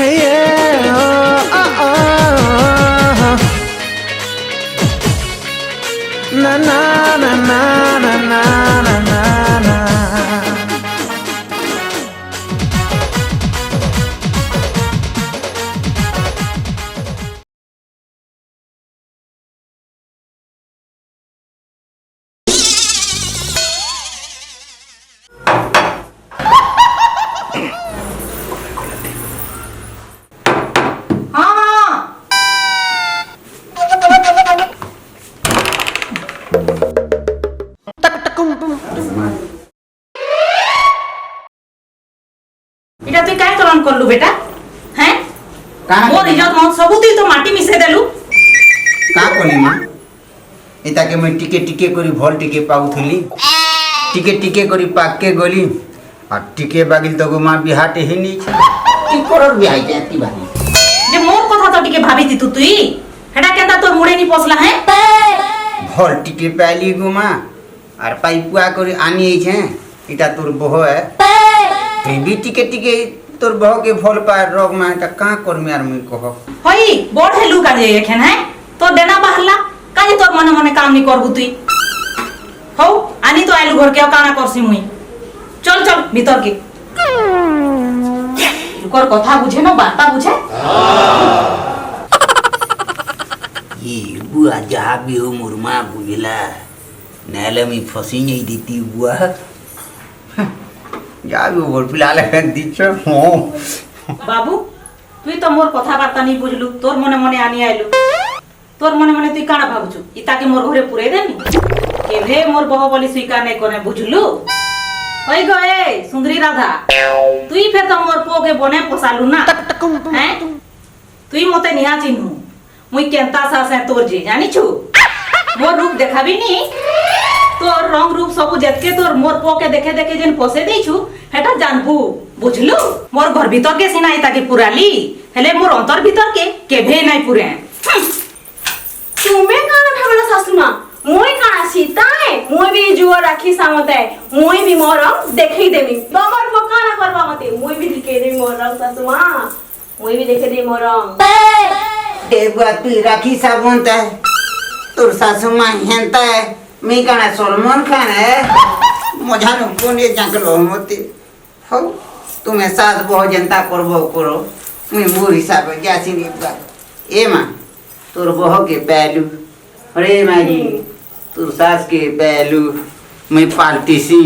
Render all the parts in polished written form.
Na na na na na na na na na. এটা তুই কাই চলন করলু বেটা? হ্যাঁ মোর ইজ্জত মত সবু তুই তো মাটি মিশে দেলু। का कली माँ इता के मैं टिके टिके करी भल टिके पाउथली टिके टिके करी पाक के गली और टिके बागिल तो गो माँ बिहाटे ही नहीं की करर बिहाई जाती बानी যে মোর কথা তো টিকে ভাবিতি তুই হেডা কেনটা তোর মুড়ে নি পছলা হ্যাঁ? भल टिके पाली गो माँ और पाइपुआ करी आनी छे इता तोर बह है फिर भी टिके टिके तोर बह के भल पा रोग माँ इता का करमी आर मुई कह হই বড় হেলু কাজে এখান হ্যাঁ তোর দেনা বাহলা কাজে তোর মনে মনে কাম নি করবু তুই হও আনি তো আইলু ঘর কেও কানা করছি মুই চল চল ভিতর কে তোর কথা বুঝে না বার্তা বুঝে ये बुआ जहाँ भी हो मुरमा बुझला नैले में फंसी नहीं देती बुआ जहाँ भी हो फिलहाल दीच हो বাবু তুই তো মোর কথাবার্তা নি বুঝলু তোর মনে মনে আনি আইলু তোর মনে মনে তুই কানা ভাবছু ইতাকে মোর ঘরে পুরে দেনি কেভে মোর বহ বলি স্বীকার নাই করে বুঝলু ওই গো এ সুন্দরী রাধা তুই ফের তো মোর পোকে বনে পোসালু না হ্যাঁ তুই মতে নিয়া চিনু মুই কেনতা সাসে তোর যে জানিছু মোর রূপ দেখাবি নি তোর রং রূপ সবু যেতকে তোর মোর পোকে দেখে দেখে যেন পোষে দেইছু হেটা জানবু বুঝলু মোর ঘর ভিতর কে সিনাই তাকে পুরালি হেলে মোর অন্তর ভিতর কে কেভে নাই পুরে তুমি কানা ভাবলা শাশুমা মই কানা সীতায় মই বি জুয়া রাখি সামতে মই বি মোর দেখাই দেবি তোমার পকানা করবা মতে মই বি দেখাই দেবি মোর শাশুমা মই বি দেখাই দেবি মোর ए बुआ तू राखी साबुन है तोर सासू माँ हेंता है मैं कहना सलमान खान है मजा न कोने जंगल होती हो तुम्हें सास बहुत जनता करबो करो मैं मोर हिसाब जासी नहीं बुआ ए माँ तोर बहो के पहलू अरे माँ जी तोर सास के पहलू मैं पालती सी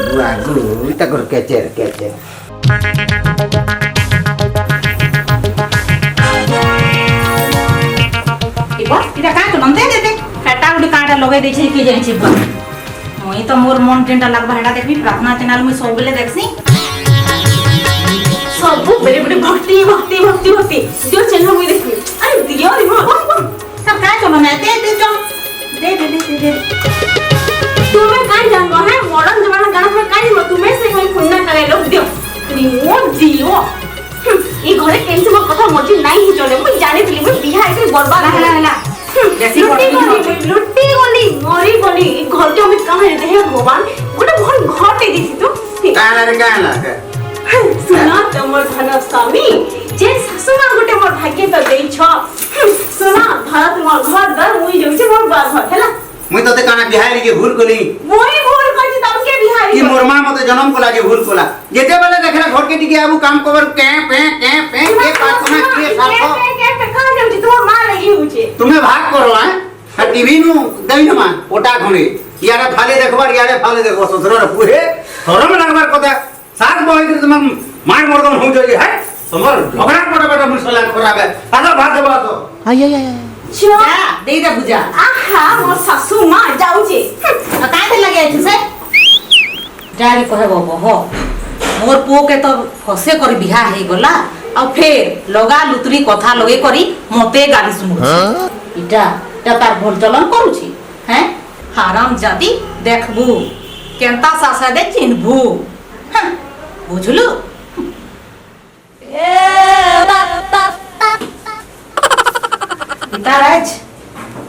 बुआ गो तक कैचर कैचर এটা কাই তো নন্দে দে দে কাটা উডি কাটা লগাই দেছি কি জানিছি মই তো মোর মন টেন্টা লাগবা হেডা দেখবি প্রার্থনা চ্যানেল মই সববেলে দেখছি সবু বেরে বেরে ভক্তি ভক্তি ভক্তি ভক্তি দিও চেন মই দেখবি আরে দিও রে মা সব কাই তো না দে দে চল দে দে দে দে তুমি কাই জানো হ্যাঁ মডার্ন জমানা গানা में কাই মো তুমি সে কই খুন্না করে লোক দিও তুমি ও দিও এই ঘরে কেনছে মো কথা মজি নাই হি চলে মই জানিতলি মই বিহা একে বরবাদ হলা হলা লুটি গলি মরি গলি ঘর তো আমি কাহে রে ভগবান গোটে ভল ঘর দে দিছি তো काला रे काला सुना तमर धन स्वामी जे ससुमा गोटे मोर भाग्य तो देई छ सुना भारत मोर घर दर मुई जइसे मोर बा घर हैला मुई तते काना बिहारी के भूल कोली मोई भूल कछि तम के बिहारी कि मोर मां मते जन्म कोला के भूल कोला जेते बेले देखला घर के टिके आबू काम कवर के के पाछना के साथो के कहां जाउची तोर मां लगी हुचे तुम्हें भाग करो है टीवी नु दई न मां ओटा खणे यारे फाले देखबार यारे फाले देखो ससुर पुहे शरम लागबार कथा साथ बही के तुम मार मर्दन हो जाई है तुम्हार झगड़ा पड़ा बड़ा मुसला खराब है आधा भाग देबा तो आय आय आय छो যা দেই দে বুঝা आहा मोर सासू मां जाउचे কাই তে লাগে আইছিস যারি কহব বহ মোর পুও কে তো ফসে করে বিহা হেই গলা আর ফের লগা লুতরি কথা লগে করি মতে গালি শুনুছি এটা তার ভুল চলন করুছি হ্যাঁ হারাম জাতি দেখবু কেনতা সাসা দে চিনবু হ্যাঁ বুঝলু তার আজ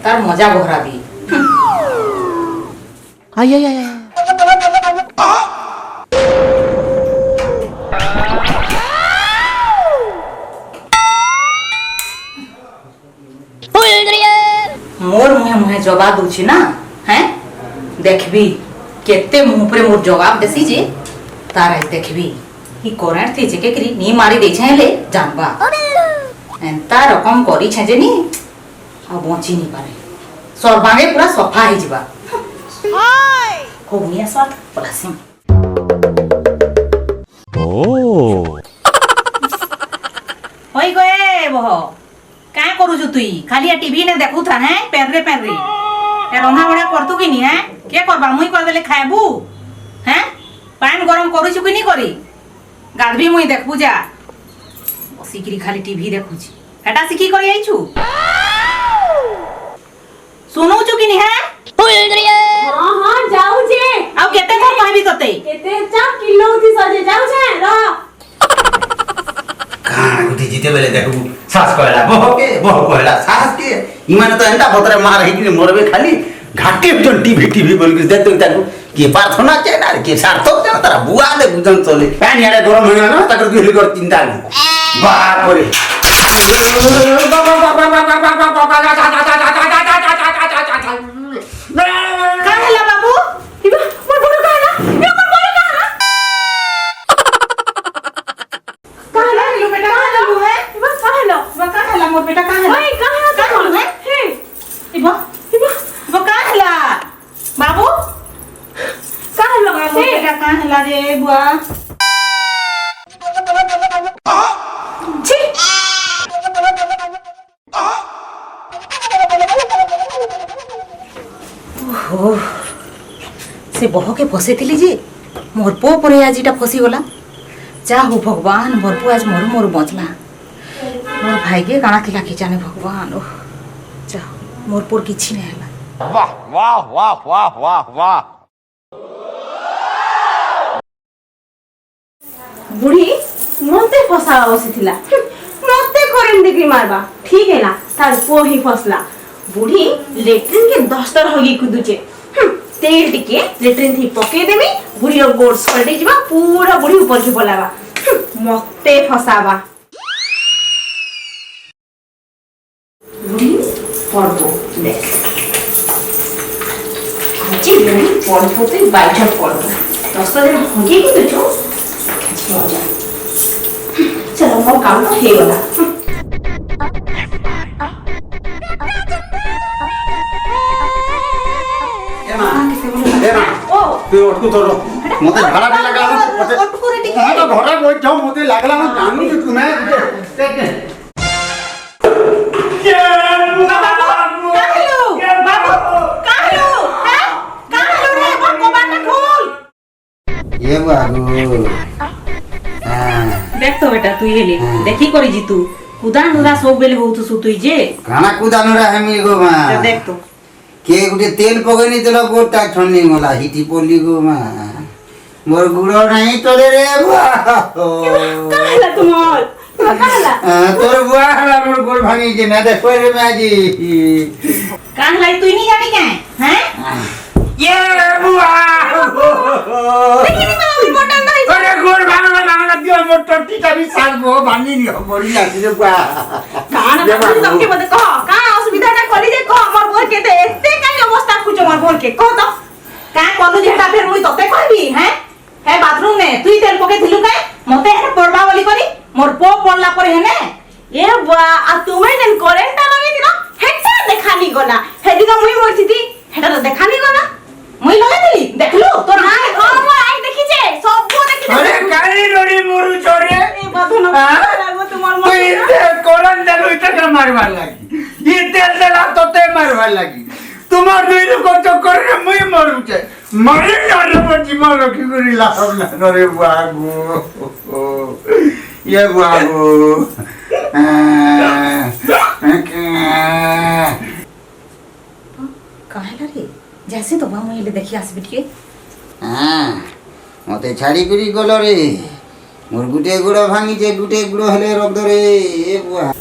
তার মজা বহরাবি आय आय आय जवाब दूची ना हैं देखबी केते मुंह पर मोर जवाब देसी जे तारा देखबी ई करंट थी जे के करी नी मारी दे छेले जानबा एंता रकम करी छे जे नी आ बची नी पारे सर्वांगे पूरा सफा ही जिबा को मुनिया साथ पलासी होई गए बह का करू छु तुई खाली टीवी ने देखु था हैं पेन रे ए रंधा बड़ा करतु कि नी हैं के करबा मुई कर देले खाएबू हैं पान गरम करू छु कि नी करी गाधबी मुई देखबू जा बसिकरी खाली टीवी देखु छी एटा सिकी करी आई छु सुनु छु कि नी हैं हां हां जाऊ जे आउ केते थर कहबी तते केते चा किलो थी सजे जाऊ छे र कहाँ उठी जीते बेले देखू सास कहला बह कहला सास के इमान तो एंता बतरे मार है कि मोरबे खाली घाटे जन टीवी बोल के देखतो ताकू के प्रार्थना के ना के सार्थक ना तारा बुआ ले बुझन चले पानी आड़े गरम हो ना ताकर दुई कर चिंता नहीं बाप रे का हला बाबू इबा मोर बोलो का ना ये मोर बोलो का ना का हला लो बेटा का हला बु है इबा का हलो बा का हला मोर बेटा का हला ओए का हलो का हला है हे इबा बा का हला बाबू का हलो बाबू हे बेटा का हला रे बुआ छी ओहो से बह के फसे थिली जे मोर पो परे आज इटा फसी गला जा हो भगवान मोर पो आज मोर बचला मोर भाई के काना थिला कि जाने भगवान ओह जा मोर पोर किछि नै हला वाह वाह वाह वाह वाह वाह बुढ़ी मते फसा बसिथिला मते करेन डिग्री मारबा ठीक है ना तार पो ही फसला बुढ़ी लेट्रिन के 10 तर होगी कुदुचे तेल टिके लेट्रिन थी पके देबी बुढ़ी रो गोड़ सल्टी जिबा पूरा बुढ़ी ऊपर के बोलावा मते फसावा बुढ़ी पड़बो देख আজি বুড়ি পড়বতে বাইঠা পড়বো 10 दिन होगी कुदुचो चलो मोर काम हे गला ओ तू उठको तोरो मते झाड़ा भी लगा मते अटको रे टिके मैं तो घरे बैठ जाऊं मते लागला मैं जानू कि तुम्हें ये बाबू देख तो बेटा तू ये ले देखी करी जी तू कुदान उदा सब बेले हो तू सुतुई जे खाना कुदानु रा हमी गो मा देख तो के गुटे तेल पगनी तेल गोटा ठन्नी मला हिटी पोली गो मा मोर गुड़ो नहीं तोरे रे बा कहला तुमोल कहला तोर बुआ हला मोर गोल भांगी जे ना दे कोरे में आजी कान लाई तू नहीं जानी क्या हैं ये बुआ देखी नहीं मैं इम्पोर्टेंट नहीं अरे गोल भांगला दियो मोर टट्टी का भी साल गो भांगी नहीं हो मोरी आती रे बुआ कान तुमके मते कह का असुविधा ना करी जे कह मोर बोल के ते एते काई अवस्था कुछ मोर बोल के कह तो का कलु जेटा फिर मुई तते कहबी हैं हे बाथरूम में तुई तेल पके थिलु काय मते हे पड़बा बोली करी मोर पो पड़ला पर हेने ए बा आ तुमे जन करेंट लगे दिनो हेटा देखानी गला हेदी का मुई मोरती थी हेटा तो देखानी गला मुई लगे दिली देखलु तोर हां हां मोर आई देखी जे सब देखी अरे काली रोड़ी मोरू छोरे ए बाधन लागो तुम्हार तो इते कोरन दलो इते मारवार लगी ये तेल दला तो ते मारवार लगी तुम्हार दुई को चक्कर में मुई मरू छे मरे ना पर जीवन रखी करी लाभ ना रे बाबू ये बाबू काहेला रे जैसे तो मुई ले देखि आस बिटिए हां मते छाड़ी करी गलो रे मोर गुटे गुड़ो भांगी जे गुटे गुड़ो हेले रख दो रे ए बुआ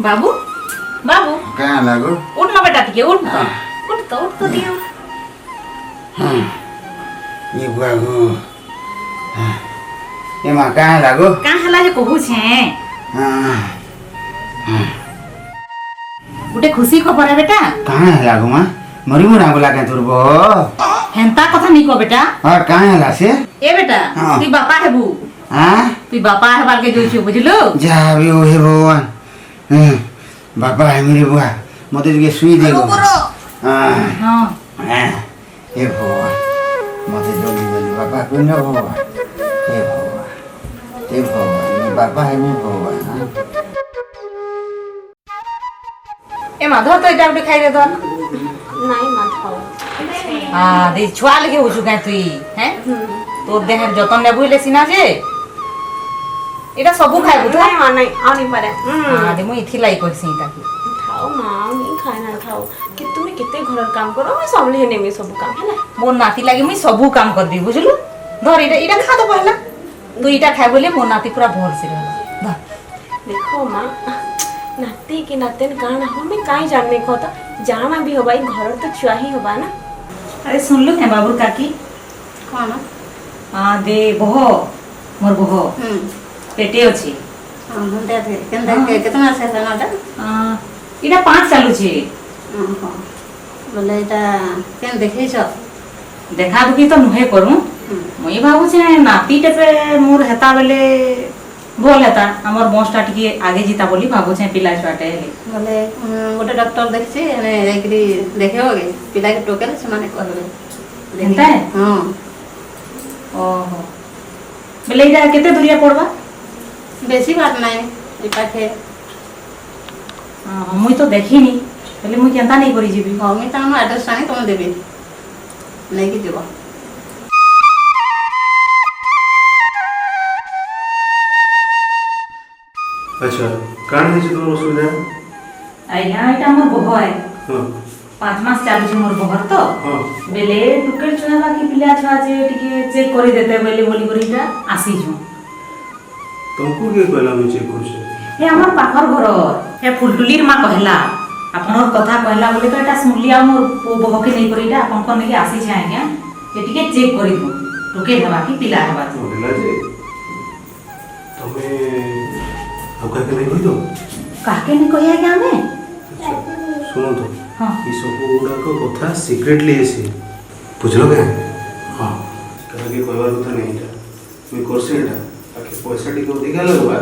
बाबू बाबू क्या लागो उठ ना बेटा टिके उठ तो दियो ये बाबू ये माँ कहाँ लागो का हला जे कहू छे गुटे खुशी खबर है बेटा कहाँ लागो माँ मरी मुरा बोला क्या तुर बो हेंता कथा नहीं को बेटा और कहाँ हला से ए बेटा हाँ। तू बापा हेबू हाँ तू बापा हेबार के जोइछु बुझलु जा भी ओ हे भगवान बाबा है मेरे बुआ मते के सुई दे हाँ हां हे भगवान मते जल्दी जल्दी बाबा को न भगवान हे भगवान बाबा है मेरे भगवान ए माधव तो इटा उठे खाई दे तो नहीं मत खाओ हां दे छुआ लगे होछु का तुई हैं तो देहर जतन ने बुइले सिना जे एटा सबु खाइबु तो नहीं मां नहीं आ नहीं पारे हां दे मुई इथि लाई कहसी ताकि खाओ मां नहीं खाना खाओ कि तुम्हें कितने घर काम करो मैं संभली ने में सब काम है मोर नाती लागे मुई सबु काम कर दी बुझलु धर इटा खा दो पहला तू इटा खाइ बोले मोर नाती पूरा भर से रहला धर देखो मां नाती के नाते काना हो मैं काई जानने को तो जाना भी होबा घर तो छुआ ही होबा ना अरे सुन लो है बाबू काकी कौन हां दे बहो मोर बहो पेटे अछि दे दे केंदा के कितना से सनाटा इटा 5 चालू छी बोले এটা কেন দেখিছ देखा दुखी तो नुहे करू मुई भाबू छे नाती टेपे मोर हेता बेले बोल हेता हमर बसटा टिके आगे जीता बोली भाबू छे पिला छुआटे हेले बोले गोटे डॉक्टर देखछि एने जाकरी देखेबोगे पिला के टोकेल से माने कहबे हेता है हां ओहो बेले इटा केते दूरिया पड़बा बेसी बात नहीं ई पाखे मुई तो देखिनी बेले मुई केंता नहीं करी जीबी हां मी तम एड्रेस आनी तुम देबी नहीं कि जीवा अच्छा कान है तुम्हारा असुविधा आइया इटा मोर बहो है हाँ 5 मास चालू छी मोर बहर तो हाँ बेले टुकेल छुआ बाकी पिला छुआ जे टिके चेक करी देते बेले बोली करीटा आसी छु तुमको के कहला मैं चेक कर से हे हमर पाखर घर हे फुलटुलीर मां कहला आपनर कथा कहला बोले तो एटा सुनलिया मोर बहो के नहीं करीटा आपन को नहीं आसी छै आज्ञा जे टिके चेक करी दो टुके हेबा की पिला हेबा बोला जे तुम्हें अब का नहीं होई तो काके नहीं कहिया के हमें सुनो तो हां ये सब गुडा को कथा सीक्रेटली ऐसे बुझलो के हां कहा के कहवार कथा नहीं था मैं कोर्स एटा ताकि पैसा टिके अधिका लगवा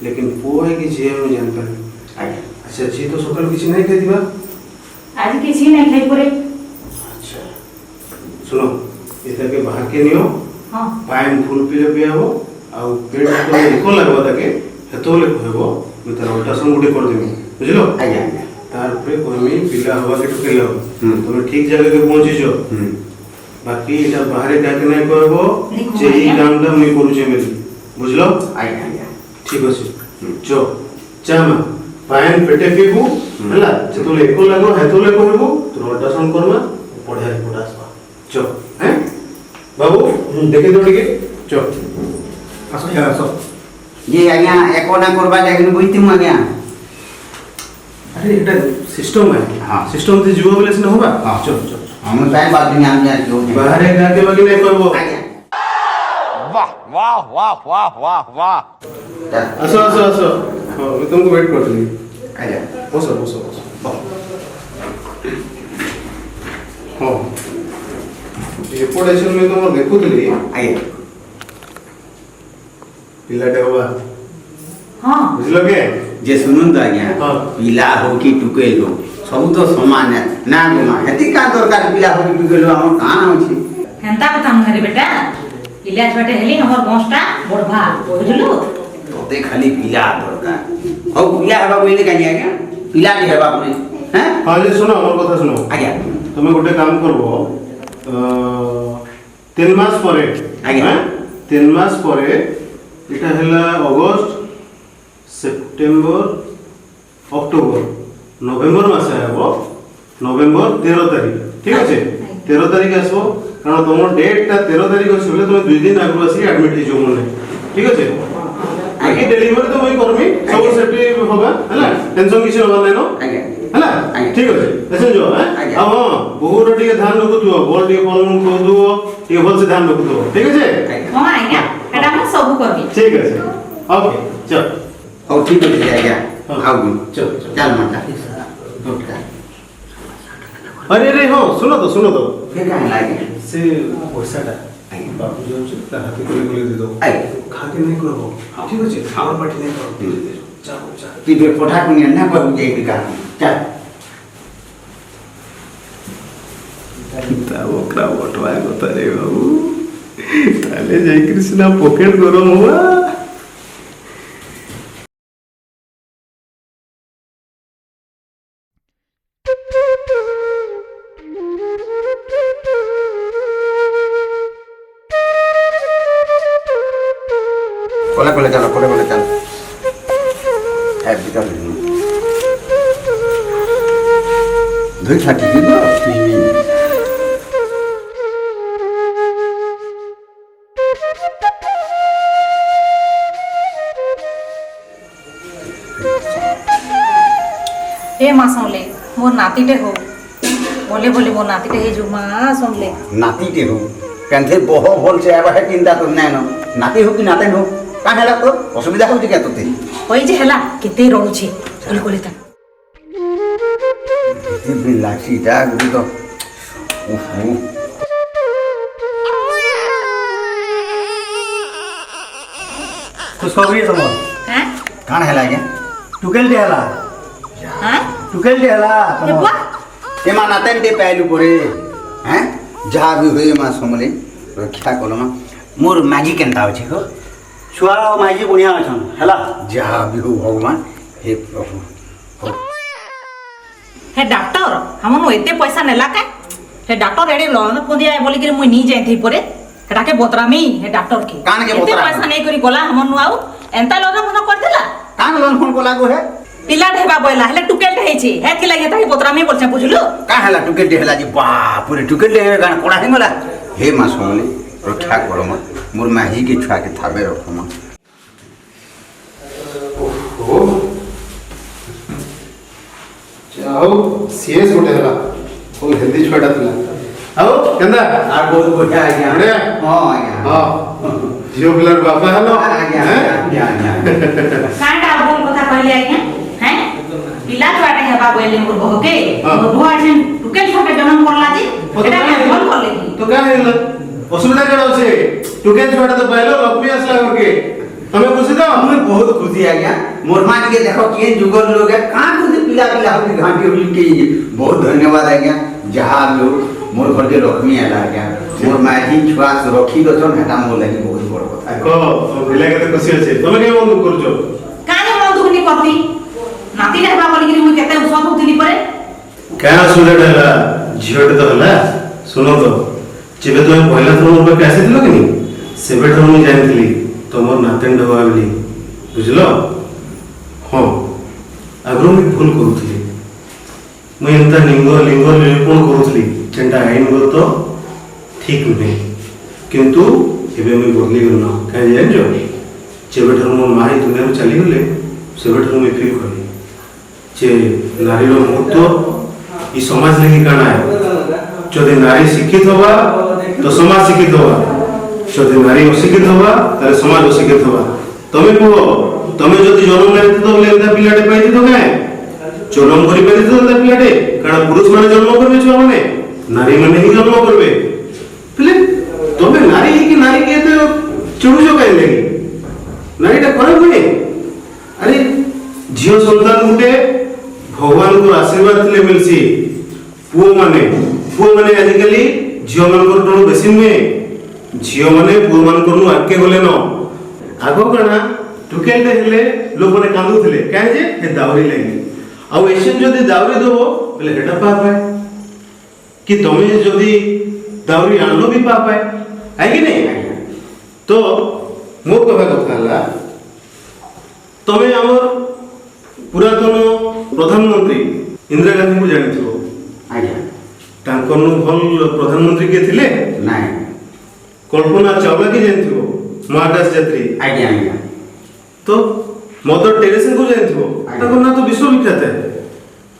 लेकिन पो है कि जे हम जान पानी अच्छा जी तो सकाल किछ नहीं कह दिबा आज किसी नहीं खाई परे अच्छा सुनो इधर के बाहर के नियो हां पाइन फुल पिले पियाबो आ पेट तो एको लगवा ताके हेतोले कहबो मैं तार अल्ट्रासाउंड गुटे कर देबो बुझलो आज्ञा आज्ञा तार पे कहमी पिला हवा के टुकेलो तुम ठीक जगह के पहुंची जो बाकी इटा बाहर जाके नहीं कहबो जे ई कामटा मैं करू छे मेरी बुझलो आज्ञा आज्ञा ठीक अछि जो चामा पाइन पेटे पीबू हला जेतोले एको लागो हेतोले कहबो तो अल्ट्रासाउंड करमा पढ़ा रिपोर्ट आसबा जो हैं बाबू देखे दो ठीक जो आसो यार आसो ये आज्ञा एको ना करबा जाके बुझती मु आज्ञा अरे এটা सिस्टम है हाँ। सिस्टम से जीव बोले से न होबा हाँ। चल चल हम टाइम बाद में हम जाके हो बाहर जाके बाकी नहीं करबो आज्ञा वाह वाह वाह वाह वाह वाह आसो आसो आसो हां मैं तुमको वेट करती हूं आज्ञा बसो बसो बसो हां रिपोर्टेशन में तुम देखुतली आज्ञा पिलाटे होबा हां बुझलो के जे सुनुन तो आज्ञा हाँ। पिला हो कि टुकेल हो सब तो समान है ना गुमा हेती का दरकार पिला हो कि टुकेल हो हम कहां होछि हेंता कथा हमरे बेटा इला छोटे हेली हमर बसटा बड़भा बुझलु तोते खाली पिला दरकार हो पिला हेबा बोले कानी आज्ञा पिला के हेबा बोले हैं हां जे सुनो हमर कथा सुनो आज्ञा তুমি গোটে কাম করবো 3 মাস পরে আজ্ঞা। 3 মাস পরে এটা হলা অগস্ট সেপ্টেম্বর অক্টোবর নভেম্বর মাসে হবো নভেম্বর 13 তারিখ ঠিক আছে 13 তারিখ আসবো কারণ তোমার ডেটটা 13 তারিখ আছে বলে তুমি 2 দিন আগে আসি অ্যাডমিট হইছো মনে ঠিক আছে बाकी डेलीवरी तो वही करमी सब सेफ्टी होगा हैला टेंशन किछ होगा नै नो आज्ञा हैला आज्ञा। ठीक अछि ऐसे जो है आज्ञा। अब बहुत टिके ध्यान रखुथु बॉल टिके फॉलो कर दो टिके भल से ध्यान रखुथु ठीक अछि हां आज्ञा एटा हम सब करबी ठीक अछि ओके चल हो ठीक अछि आज्ञा हाँ। आउ चल चल माता अरे अरे हो सुनो तो फिर कहाँ लागे से पैसाटा बाबू जो छै ता हाथी कोले दे दो आई खा के नहीं करबो ठीक अछि और पार्टी नहीं करो चल तू बे पठा कुनिया ना कहू जे का चल ता ओकरा बटवा गता रे बाबू ताले जय कृष्णा पॉकेट गरम हुआ कोले चल है भीतर दुई ठाटी की बो ए मां समले मोर नातीटे हो बोले बोले मोर नातीटे हे जो मां समले नाती के हो कंधे बहु भल से आबा है चिंता तो नै न नाती हो कि नाते हो का हैला तो असुविधा हो क्या तोते होई जे हला केते रहउछि कोले कोले ता भी लासी दा गुडी तो ओहो खुशखबरी समोर हैं कान हैला के टुकेल दे हला हैं टुकेल दे हला ये बुआ ते मा नातेन ते पैलु परे हैं जहा भी होई मा समले रक्षा कलमा मोर माजी केनता अछि को छुआ माइजी बढ़िया अछन हला जहा भी हो भगवान हे प्रभु हे डॉक्टर हमन एते पैसा नेला का हे डॉक्टर एडे लोन पुदिया बोली कि मुई नी जाई थई परे हेटा के बोतरामी हे डॉक्टर के कान के एते बोतरामी? पैसा नहीं करी गला हमन नु आउ एंता लोन मन कर देला कान लोन फोन को लागो है पिला ढेबा बोला हेले टुकेल ढे छी हे कि लागे ताई बोतरामी बोलछे बुझलु का हैला टुकेल दे हैला जी बाप रे टुकेल दे गान कोड़ा हे मला हे मा समले रक्षा कलमा मोर माजी के छुआ के थाबे रखमा ओ जाओ सीएस गोटे हला फुल हेल्दी छुआटा थिला आओ केंदा आ बहुत बढ़िया आ गया बढ़िया? हां आ गया हां जियो पिलर बाबा हलो आ गया आ गया कांडा बोल कथा कहले आज्ञा हैं पिला छुआटे हेबा बोले मोर बहके हाँ। मोर बुआ छिन टुकेल छुआटे जन्म करला जी एटा के बोल करले की तो का हेला असुविधा केडा होछे टुकेल छुआटा तो पहलो लक्ष्मी आसला करके तमे खुशी तो हमें बहुत खुशी आ गया मोर मां के देखो के जुगल लोग है कहां खुद पिला पिला हो घाटी हो के बहुत धन्यवाद आ गया जहां लोग मोर घर के लक्ष्मी आला आ गया मोर माजी छुआ सुरक्षित अछन हेता मोर लागि बहुत बड़ कथा को पिला के तो खुशी होछे तमे के मन करजो काने मन दुख नी करती नाती हेबा बोली कि मुई केते उस होतली परे क्या सुलेट हला झियोटे तो हला सुनो तो जेबे तुम पहला थरो मोर पे आसी दिलो कि नहीं सेबे थरो मुई जानथिली तमोर नातेन ढवा बोली बुझलो हां आग्रो में भूल करूथली मुई एंता लिंग निरूपण करूथली जेंटा आईन गो तो ठीक नुहे किंतु एबे मुई बदली गलो काहे जानजो जेबे थरो मोर माई दुनिया में चली गले सेबे थरो मुई फील करली जे नारीर महत्व ई समाज लगी काना है जदि नारी शिक्षित होगा तो समाज शिक्षित होगा जदि नारी अशिक्षित होगा ताले समाज अशिक्षित होगा तमे को तमे जदि जन्म लेते तो लेंदा पिलाटे पाइते तो काहे जन्म करि पाइते तो लेंदा पिलाटे कारण पुरुष माने जन्म करबे छुआ माने नारी माने ही जन्म करबे पिले तमे नारी ही कि नारी के तो चुड़ू जो काहे लगी नारीटा खराब होने अरे झियो संतान गुटे भगवान को आशीर्वाद ले मिलसी पुओ माने आजिकली झियो मानकर टणु बेसी नुहे झियो माने पुओ मानकर नु आके गले न आगो कणा टुकेल दे हेले लोग माने कांदुथिले काहे जे हे दावरी लागि आ एशन जदी दावरी दबो बोले हेटा पा पाए कि तमे जदी दावरी आनलो भी पा पाए है कि नहीं तो मोर कहबा कथा हला तमे हमर पुरातन प्रधानमंत्री इंदिरा गांधी को जानिथिबो आज्ञा तांकनु भल प्रधानमंत्री के थिले नहीं कल्पना चावला के जानिथिबो महाकाश यात्री आज्ञा आज्ञा तो तो मदर टेरेसा को जानथिबो ताको ना तो विश्वविख्यात है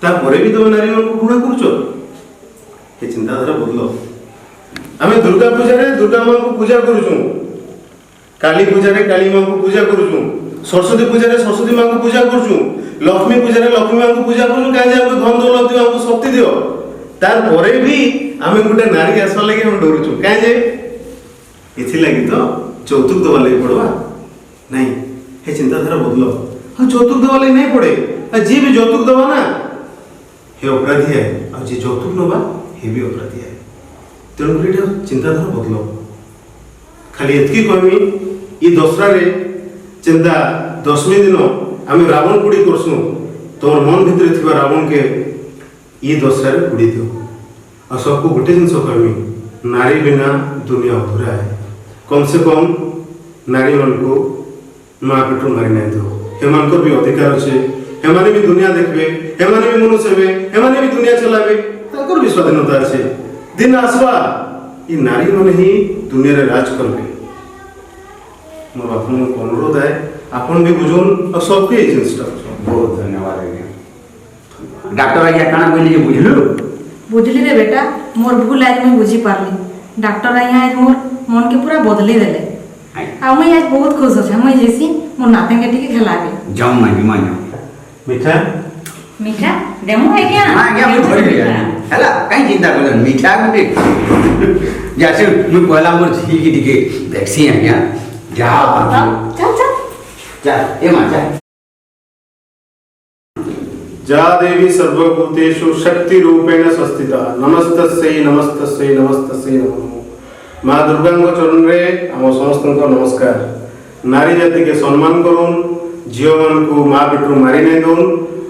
तापरे भी तुम नारी मन को घृणा करूचो ये चिंताधारा बदलो आमे दुर्गा पूजा रे दुर्गा मां को पूजा करूचू काली पूजा रे काली मां को पूजा करूचू सरस्वती पूजा रे सरस्वती मां को पूजा करूचू लक्ष्मी पूजा रे लक्ष्मी मां को पूजा करूचू काहे जे हमको धन दौलत दियो हमको शक्ति दियो तार परे भी आमे गुटे नारी आसवा लागि हम डरूचू काहे जे इथि लागि तो चौतुक दवा लागि पड़वा नहीं हे चिंताधारा बदलो हाँ যৌতুক দেওয়া লাগে নাই পড়ে আর যে भी যৌতুক দেওয়া না হে অপরাধী है और जे যৌতুক নবা हे भी অপরাধী है তেଣু করে এটা চিন্তাধারা বদলো খালি এতকি কইমি ই দশরা রে চিন্তা 10वीं दिन আমি রাবণ পুড়ি করছু তোর মন ভিতরে থিবা রাবণ के ই দশরা রে পুড়ি দিও আর सबको গোটে জিনিস কইমি नारी बिना दुनिया अधूरा है कम से कम नारी मन को माँ पेटू मारी नहीं दो हेमान को भी अधिकार अच्छे हेमाने भी दुनिया देखबे हेमाने भी मनुष्य हेबे हेमाने भी दुनिया चलाबे ताकर भी स्वाधीनता अच्छे दिन आसवा ये नारी मन ही दुनिया रे राज करबे मोर आपन को अनुरोध है आपन भी बुझोन और सबके जिंसटा बहुत धन्यवाद आज्ञा डॉक्टर आज्ञा काना बोली जे बुझलु बुझली रे बेटा मोर भूल आज मैं बुझी पारली डॉक्टर आया आज मोर मन के पूरा बदली देले आ मैं आज बहुत खुश होछे मैं जैसी मोर नाते के टिके खिलाबे जाऊं मैं मीठा मीठा डेमो है क्या हां आज्ञा मैं भरी गया हला काई चिंता करन मीठा गुटे जैसे मैं पहला मोर झी की दिके वैक्सीन आज्ञा जा चल चल जा ए मां जा जा देवी सर्वभूतेषु शक्ति रूपेण संस्थिता नमस्तस्यै नमस्तस्यै नमस्तस्यै नमो माँ दुर्गा चरण रे आम समस्त नमस्कार नारी जाति के सम्मान करूँ झील मान को माँ पेटू मारी नहीं दौन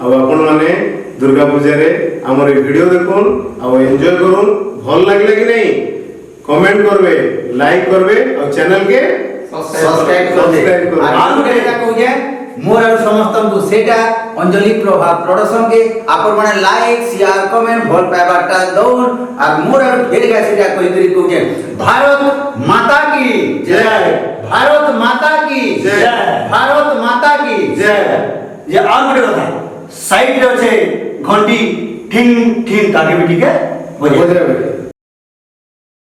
आपण मैंने दुर्गा पूजा रे आमर वीडियो देखुन आ एंजॉय करूँ भल लगे कि नहीं कमेंट करबे लाइक करबे और चैनल के सब्सक्राइब कर दे आरो केटा कहू जे मोर और समस्त को सेटा अंजलि प्रभाव प्रोडक्शन के आपण माने लाइक शेयर कमेंट भल पाइबाटा दौन और मोर और फेर गा सेटा कोई करी कहू जे भारत माता की जय भारत माता की जय भारत माता की जय ये और गोटे कथा साइड रे छे घंटी ठिंग ठिंग ताके भी ठीक है बजे